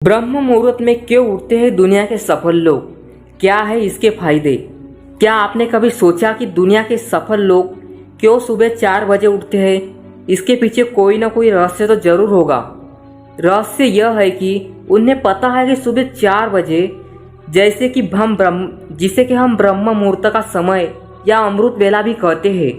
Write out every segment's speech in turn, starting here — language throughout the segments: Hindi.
ब्रह्म मुहूर्त में क्यों उठते हैं दुनिया के सफल लोग? क्या है इसके फायदे? क्या आपने कभी सोचा कि दुनिया के सफल लोग क्यों सुबह 4 बजे उठते हैं? इसके पीछे कोई ना कोई रहस्य तो जरूर होगा। रहस्य यह है कि उन्हें पता है कि सुबह 4 बजे जिसे कि हम ब्रह्म मुहूर्त का समय या अमृत वेला भी कहते हैं,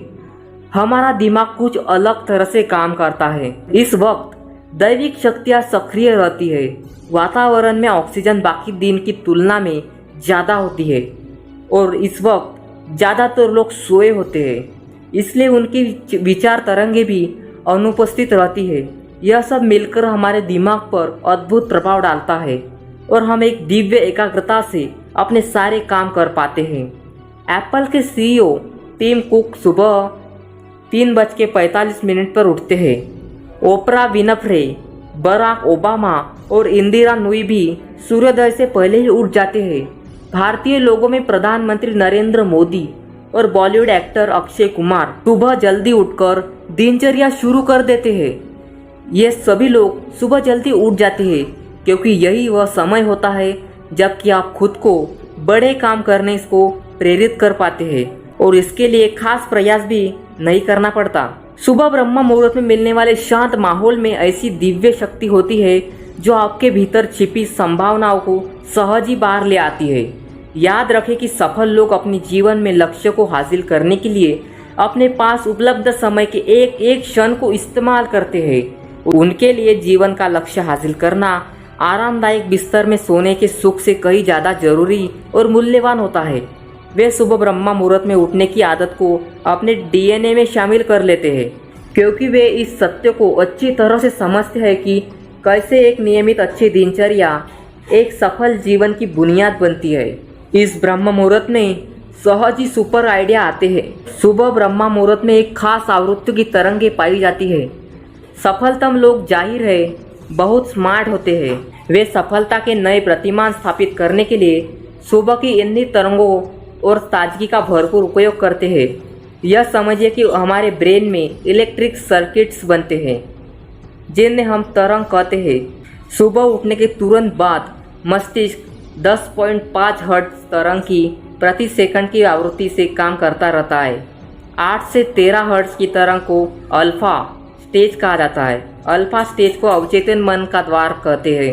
हमारा दिमाग कुछ अलग तरह से काम करता है। इस वक्त दैविक शक्तियाँ सक्रिय रहती है। वातावरण में ऑक्सीजन बाकी दिन की तुलना में ज़्यादा होती है और इस वक्त ज़्यादातर लोग सोए होते हैं, इसलिए उनकी विचार तरंगे भी अनुपस्थित रहती है। यह सब मिलकर हमारे दिमाग पर अद्भुत प्रभाव डालता है और हम एक दिव्य एकाग्रता से अपने सारे काम कर पाते हैं। एप्पल के सीईओ टिम कुक सुबह 3:45 पर उठते हैं। ओपरा विनफ्रे, बराक ओबामा और इंदिरा नूई भी सूर्योदय से पहले ही उठ जाते हैं। भारतीय लोगों में प्रधानमंत्री नरेंद्र मोदी और बॉलीवुड एक्टर अक्षय कुमार सुबह जल्दी उठकर दिनचर्या शुरू कर देते हैं। ये सभी लोग सुबह जल्दी उठ जाते हैं क्योंकि यही वह समय होता है जबकि आप खुद को बड़े काम करने को प्रेरित कर पाते हैं और इसके लिए खास प्रयास भी नहीं करना पड़ता। सुबह ब्रह्म मुहूर्त में मिलने वाले शांत माहौल में ऐसी दिव्य शक्ति होती है जो आपके भीतर छिपी संभावनाओं को सहज ही बाहर ले आती है। याद रखें कि सफल लोग अपने जीवन में लक्ष्य को हासिल करने के लिए अपने पास उपलब्ध समय के एक एक क्षण को इस्तेमाल करते हैं। उनके लिए जीवन का लक्ष्य हासिल करना आरामदायक बिस्तर में सोने के सुख से कहीं ज़्यादा जरूरी और मूल्यवान होता है। वे सुबह ब्रह्म मुहूर्त में उठने की आदत को अपने डीएनए में शामिल कर लेते हैं क्योंकि वे इस सत्य को अच्छी तरह से समझते हैं कि कैसे एक नियमित अच्छी दिनचर्या एक सफल जीवन की बुनियाद बनती है। इस ब्रह्म मुहूर्त में सहज ही सुपर आइडिया आते हैं। सुबह ब्रह्म मुहूर्त में एक खास आवृत्ति की तरंगे पाई जाती है। सफलतम लोग जाहिर है बहुत स्मार्ट होते हैं। वे सफलता के नए प्रतिमान स्थापित करने के लिए सुबह की इन्हीं तरंगों और ताजगी का भरपूर उपयोग करते हैं। यह समझिए कि हमारे ब्रेन में इलेक्ट्रिक सर्किट्स बनते हैं जिन्हें हम तरंग कहते हैं। सुबह उठने के तुरंत बाद मस्तिष्क 10.5 हर्ट्ज तरंग की प्रति सेकंड की आवृत्ति से काम करता रहता है। 8 से 13 हर्ट्ज की तरंग को अल्फा स्टेज कहा जाता है। अल्फा स्टेज को अवचेतन मन का द्वार कहते हैं।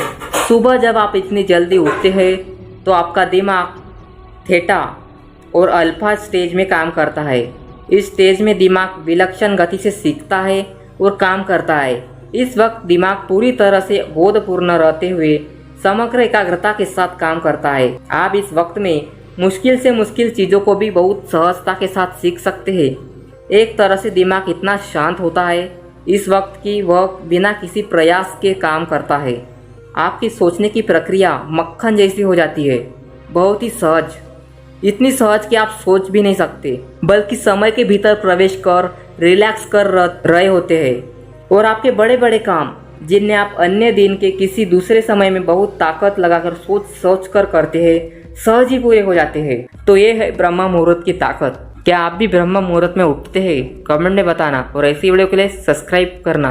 सुबह जब आप इतनी जल्दी उठते हैं तो आपका दिमाग थीटा और अल्फा स्टेज में काम करता है। इस स्टेज में दिमाग विलक्षण गति से सीखता है और काम करता है। इस वक्त दिमाग पूरी तरह से बोधपूर्ण रहते हुए समग्र एकाग्रता के साथ काम करता है। आप इस वक्त में मुश्किल से मुश्किल चीज़ों को भी बहुत सहजता के साथ सीख सकते हैं। एक तरह से दिमाग इतना शांत होता है इस वक्त कि वह बिना किसी प्रयास के काम करता है। आपकी सोचने की प्रक्रिया मक्खन जैसी हो जाती है, बहुत ही सहज, इतनी सहज कि आप सोच भी नहीं सकते बल्कि समय के भीतर प्रवेश कर रिलैक्स कर रहे होते हैं और आपके बड़े बड़े काम जिन्हें आप अन्य दिन के किसी दूसरे समय में बहुत ताकत लगाकर सोच कर करते हैं सहज ही पूरे हो जाते हैं। तो ये है ब्रह्म मुहूर्त की ताकत। क्या आप भी ब्रह्म मुहूर्त में उठते हैं? कमेंट में बताना और ऐसी वीडियो के लिए सब्सक्राइब करना।